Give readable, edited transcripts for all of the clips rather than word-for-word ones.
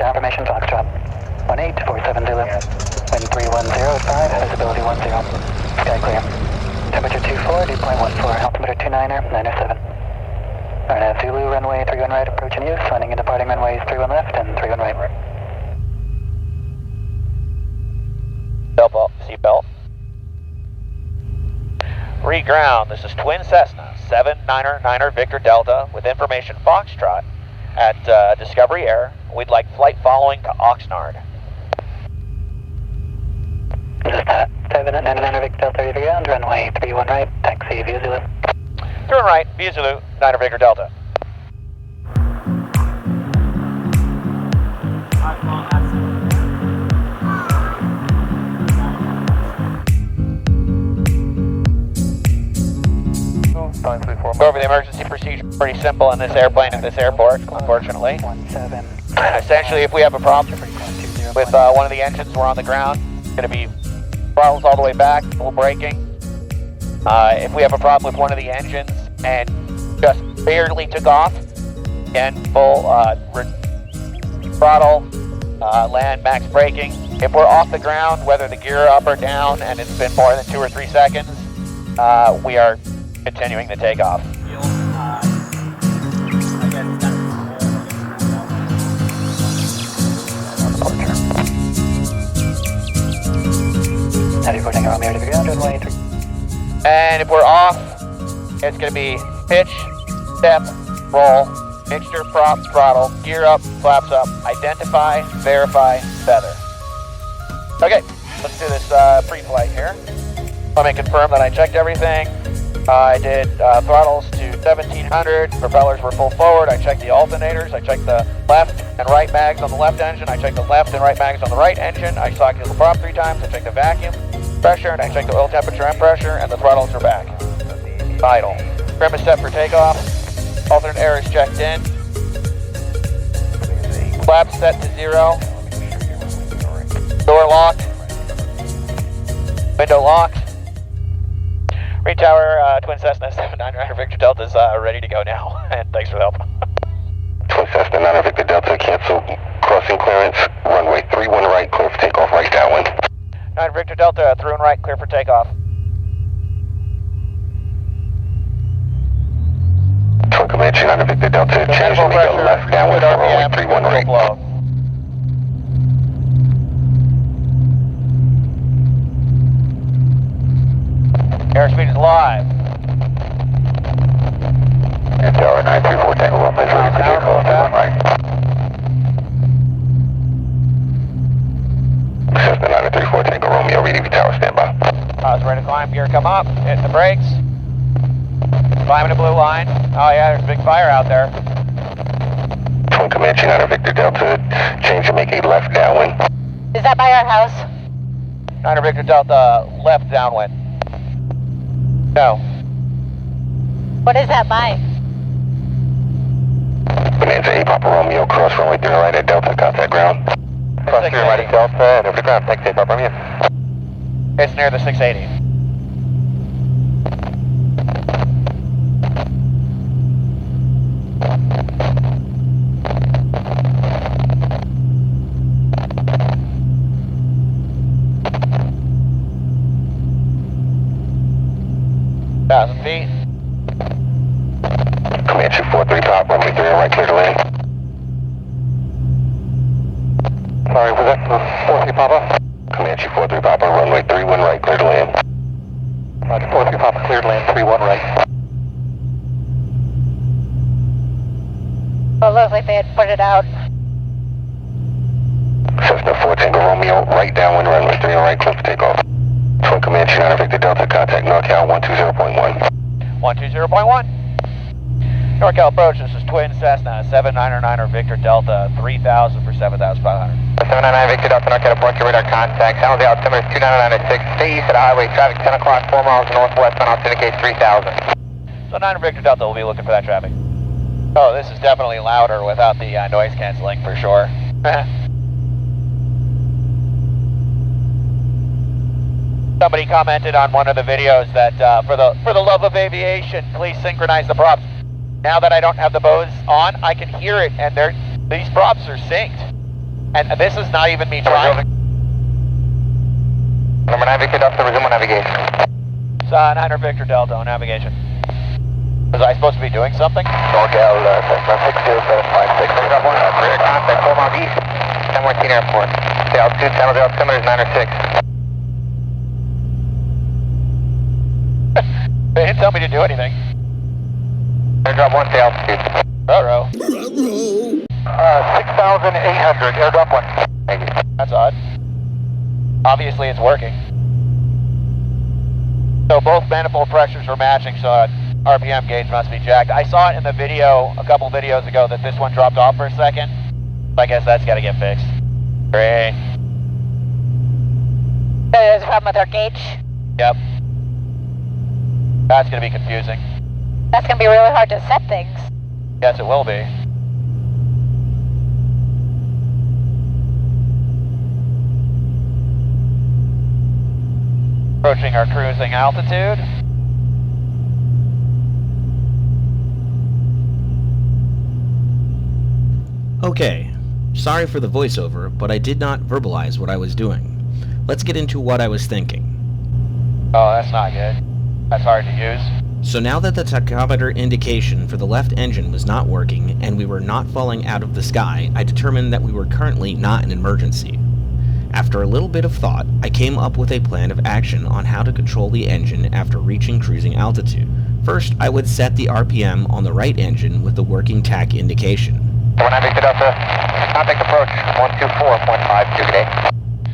confirmation Foxtrot. 1847 Zulu. Wind 310 visibility 10. Sky clear. Temperature 24, dew point 14, altimeter 29er, 907. RNAV Zulu, runway 31 right, approaching use, landing and departing runways 31 left and 31 right. Seatbelt. Reground, this is Twin Cessna, 799er Victor Delta, with information Foxtrot at Discovery Air. We'd like flight following to Oxnard. This is 799er Victor Delta, reground, runway 31 right, taxi via Zulu. 31 right, via Zulu, 9er Victor Delta. Go over the emergency procedure. Pretty simple in this airplane at this airport, unfortunately. Essentially, if we have a problem with one of the engines, we're on the ground. It's going to be throttles all the way back, full braking. If we have a problem with one of the engines and just barely took off, again, full throttle, land, max braking. If we're off the ground, whether the gear up or down, and it's been more than 2 or 3 seconds, we are continuing the takeoff. And if we're off, it's going to be pitch, step, roll, mixture, prop, throttle, gear up, flaps up, identify, verify, feather. Okay, let's do this pre-flight here. Let me confirm that I checked everything. I did throttles to 1700, propellers were full forward, I checked the alternators, I checked the left and right mags on the left engine, I checked the left and right mags on the right engine, I cycled the prop 3 times, I checked the vacuum pressure, and I checked the oil temperature and pressure, and the throttles are back. Idle. Trim is set for takeoff, alternate air is checked in, flaps set to 0, door locked, window locked. Retower, Twin Cessna 799er Victor Delta is ready to go now, and thanks for the help. Twin Cessna 9er Victor Delta, cancel crossing clearance, runway 31 right, clear for takeoff, right downwind. 9 Victor Delta, through and right, clear for takeoff. Twin Command 9er Victor Delta, change and make a left downwind for runway 31 right. Flow. Airspeed is live. And tower 934 Tango 1, ready for takeoff, 31 right. Cessna 934 Tango Romeo, ready tower, stand by. I was ready to climb, gear come up, hit the brakes. Climbing the blue line. Oh yeah, there's a big fire out there. Twin Command 9er Victor Delta, change and make a left downwind. Is that by our house? 9er Victor Delta, left downwind. No. What is that by? Bonanza 8 Papa Romeo, cross runway 3 right at Delta, contact ground. Cross 3 right at Delta, and over the ground, thanks 8 Papa Romeo. It's near the 680. feet. Command 243 top, runway 3 right, clear to land. Sorry, was that 43 Papa? Command 243 Papa, runway 31 right, clear to land. Roger, 43 Papa, clear to land, 31 right. Well, it looks like they had put it out. Cessna 4 Tango Romeo, right downwind, runway 3 right, clear for takeoff. Twin Command 9 Victor Delta, contact NorCal 120.1. 120.1. NorCal approach, this is Twin Cessna, 799er Victor Delta, 3,000 for 7,500. 799 Victor Delta, NorCal approach, your radar contact. Sound of the altimeter is 299.6. Stay east of the highway, traffic 10 o'clock, 4 miles northwest, on authenticate 3,000. So 9er Victor Delta will be looking for that traffic. Oh, this is definitely louder without the noise canceling for sure. Somebody commented on one of the videos that for the love of aviation, please synchronize the props. Now that I don't have the bows on, I can hear it, and these props are synced. And this is not even me trying. Number 9 Victor Delta, resume on navigation. 900 Victor Delta on navigation. Was I supposed to be doing something? NorCal, Cessna 60756. Drop 1, rear contact, 4 miles east, San Martin Airport. The altitude, San Jose altimeter is 9 or 6. They didn't tell me to do anything. Airdrop 1, the altitude. Ruh-roh. 6,800, airdrop 1. Thank you. That's odd. Obviously it's working. So both manifold pressures were matching, so RPM gauge must be jacked. I saw it in the video a couple videos ago that this one dropped off for a second. I guess that's got to get fixed. Great. There's a problem with our gauge. Yep. That's going to be confusing. That's gonna be really hard to set things. Yes, it will be. Approaching our cruising altitude. Okay, sorry for the voiceover, but I did not verbalize what I was doing. Let's get into what I was thinking. Oh, that's not good. That's hard to use. So now that the tachometer indication for the left engine was not working and we were not falling out of the sky, I determined that we were currently not an emergency. After a little bit of thought, I came up with a plan of action on how to control the engine after reaching cruising altitude. First, I would set the RPM on the right engine with the working tach indication. 19 Victor Delta, contact approach 124.52 today.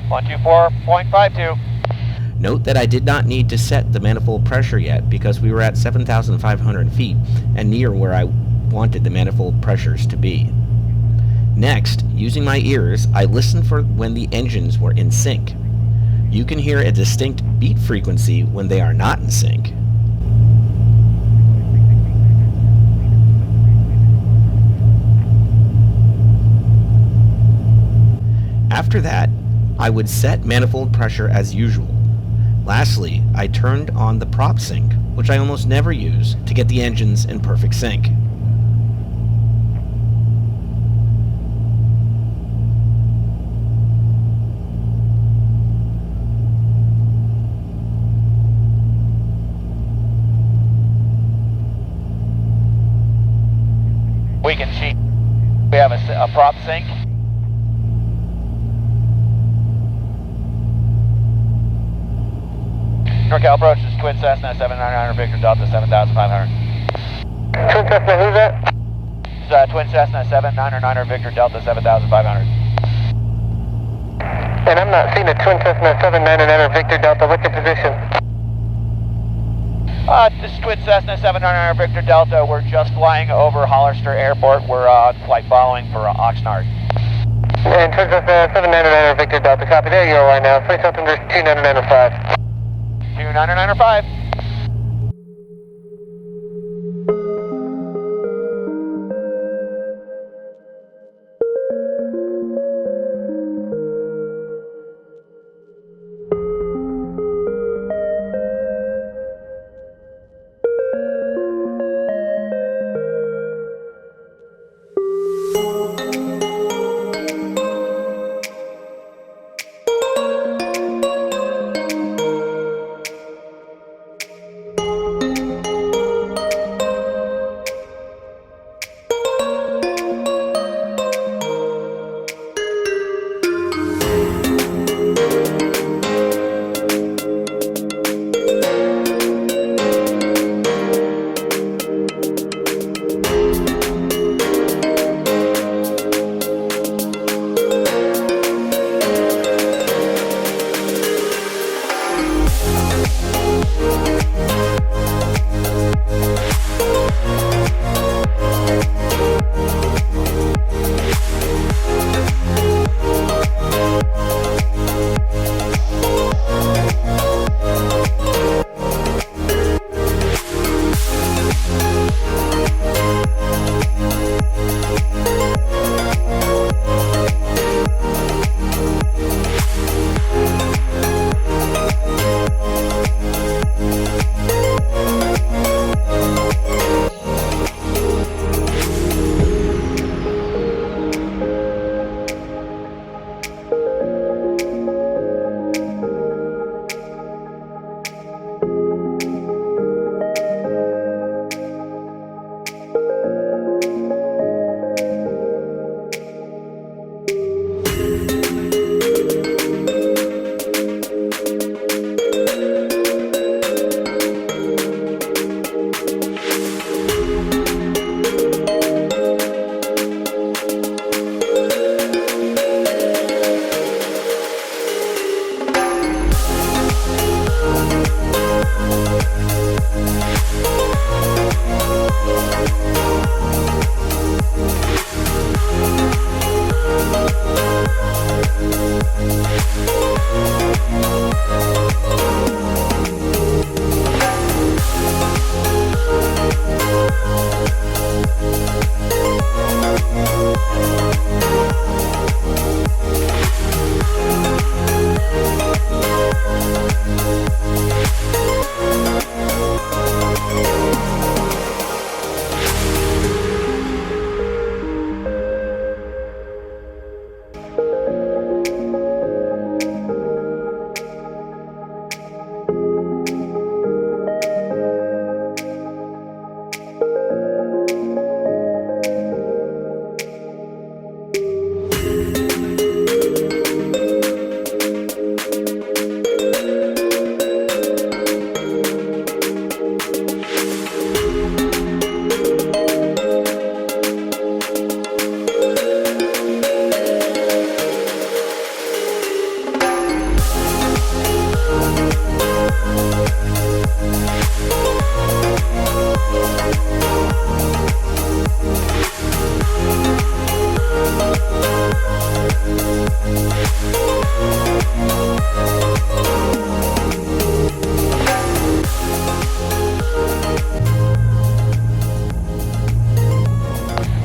124.52. Note that I did not need to set the manifold pressure yet because we were at 7,500 feet and near where I wanted the manifold pressures to be. Next, using my ears, I listened for when the engines were in sync. You can hear a distinct beat frequency when they are not in sync. After that, I would set manifold pressure as usual. Lastly, I turned on the prop sync, which I almost never use, to get the engines in perfect sync. We can cheat. We have a prop sync. NorCal approach is Twin Cessna 7900 Victor Delta 7500. Twin Cessna, who's that? It's Twin Cessna 7900 Victor Delta 7500. And I'm not seeing a Twin Cessna 799 Victor Delta. What's your position? This is Twin Cessna 799 Victor Delta. We're just flying over Hollister Airport. We're flight following for Oxnard. And Twin Cessna 799 Victor Delta, copy. There you are right now. Flight altimeter 2995. 2995.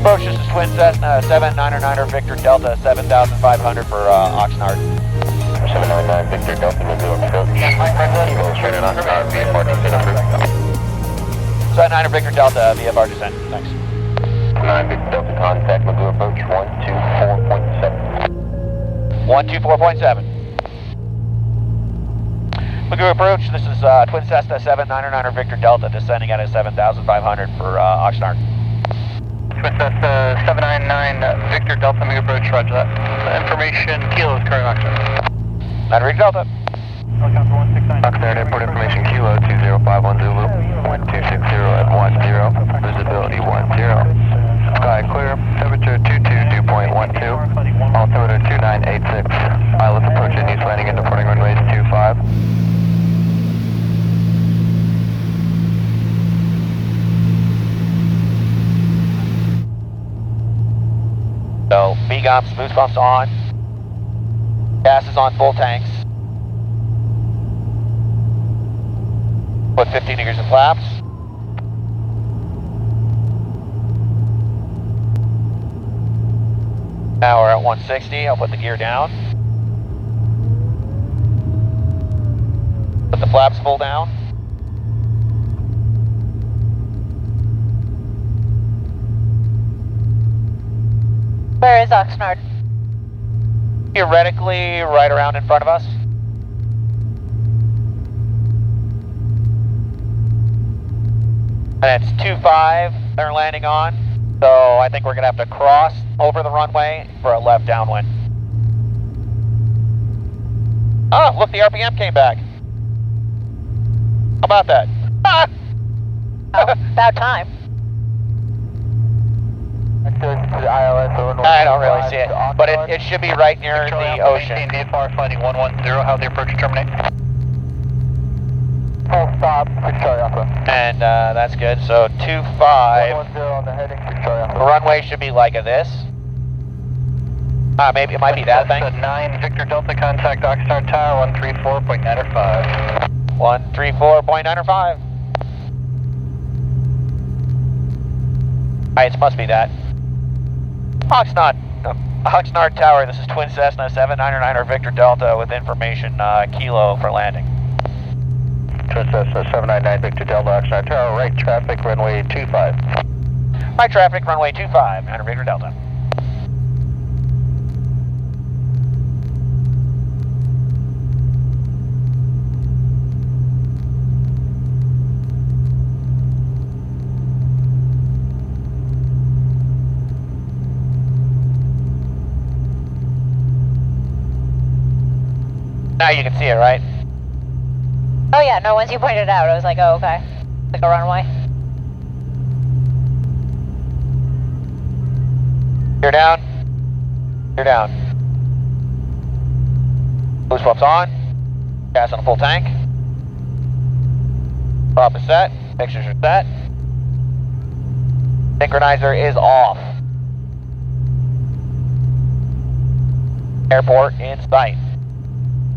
Approach, this is Twin Cessna 799er Victor Delta 7500 for Oxnard. 799 Victor Delta, we'll do approach. Kilo straight in Oxnard, VFR descent approved. 79er Victor Delta, VFR descent, thanks. 9 Victor Delta contact, we'll do approach 124.7. 124.7. Magoo approach, this is Twin Cessna 799er Victor Delta descending at a 7500 for Oxnard. Twin Cessna 799 Victor Delta, Magoo approach, roger that. Information, Kilo is current Oxnard. 9 Victor Delta. Oxnard airport information, Kilo 2051 Zulu, 1260 at 10, visibility 10. Sky clear, temperature 22, dew point 12, altimeter 2986. Pilot approaching east landing and departing runways 25. So, BGOMs, boost pumps on. Gas is on full tanks. Put 15 degrees in flaps. Now we're at 160, I'll put the gear down. Put the flaps full down. Where is Oxnard? Theoretically, right around in front of us. And it's 2-5 they're landing on, so I think we're going to have to cross over the runway for a left downwind. Oh, look, the RPM came back. How about that? Ah! Oh, about time. I don't really see it, but it should be right near the ocean. VFR flighting 110, how the approach terminate? Full stop, Victoria Alpha. And that's good, so 2-5. 110 on the heading, Victoria Alpha. The runway should be like this. Maybe it might be that thing. 9 Victor Delta, contact Oxnard Tower, 134.95. 134.95. Alright, it must be that. Oxnard Tower, this is Twin Cessna 799er Victor Delta with information, Kilo for landing. Twin Cessna 799 Victor Delta, Oxnard Tower, right traffic, runway 25. Right traffic, runway 25, 9er Victor Delta. Now you can see it, right? Oh yeah, no, once you pointed it out, I was like, oh, okay. Like a runway. You're down. You're down. Boost pumps on. Gas on a full tank. Prop is set. Mixtures are set. Synchronizer is off. Airport in sight.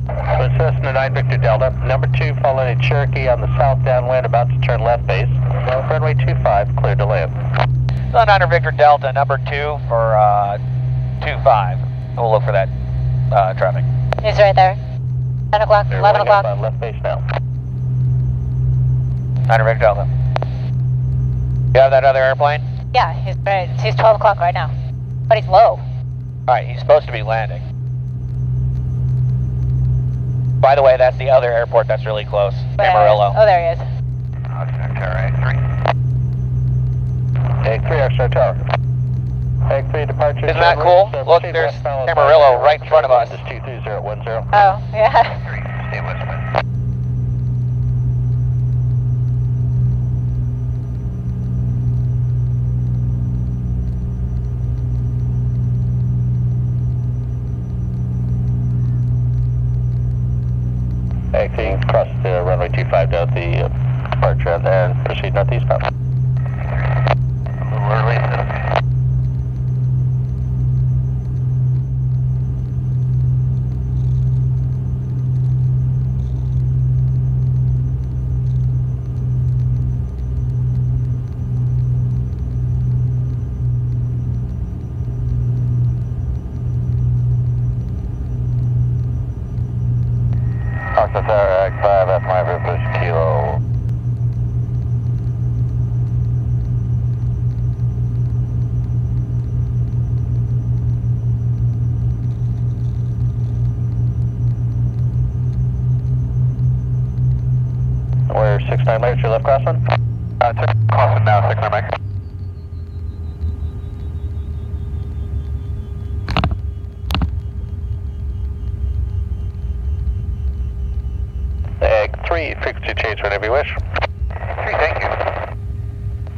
Twin Cessna 9 Victor Delta, number 2 following a Cherokee on the south downwind, about to turn left base. Runway 25, clear to land. So 9er Victor Delta, number 2 for 25. We'll look for that traffic. He's right there. 10 o'clock, They're 11 rolling up o'clock. on left base now. 9er Victor Delta. You have that other airplane? Yeah, he's right. He's 12 o'clock right now. But he's low. Alright, he's supposed to be landing. By the way, that's the other airport that's really close. Amarillo. Oh, there he is. Oxnard Tower, Egg 3, Oxnard Tower. Egg 3 departure. Isn't that cool? Look, there's Amarillo right in front of us. 23010. Oh, yeah. Stay westwind. Acting across the runway 25 down the departure and then proceed northeastbound. We're releasing. 69 Mike, your left crosswind. Crosswind now, 69 Mike. Egg 3, frequency change whenever you wish. 3, thank you.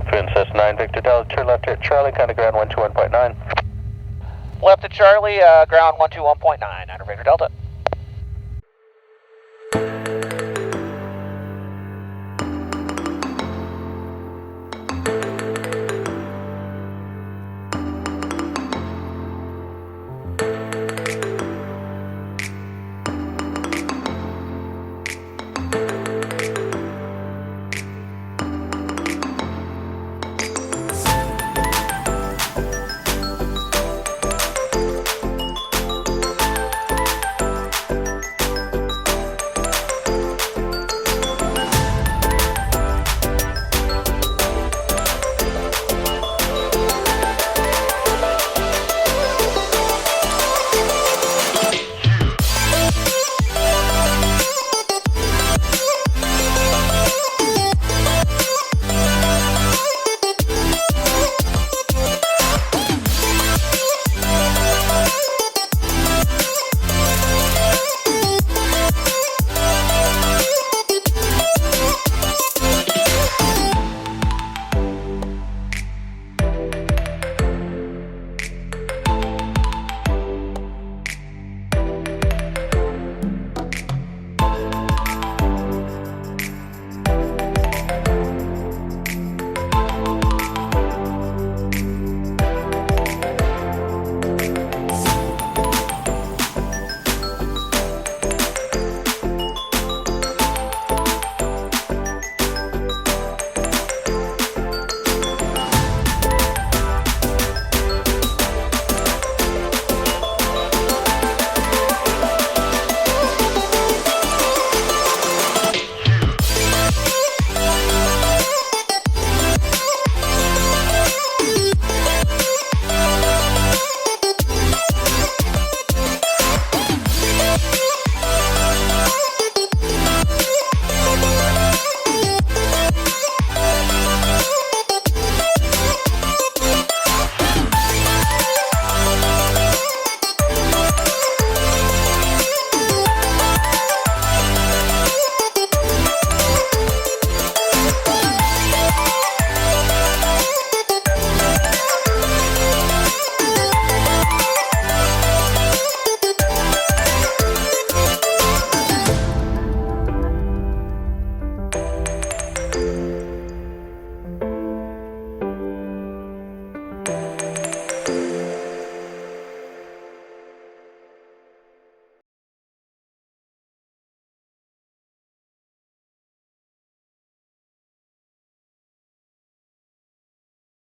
Princess 9, Victor Delta, turn left here at Charlie, kind of ground 121.9. Left to Charlie, ground 121.9, under Victor Delta.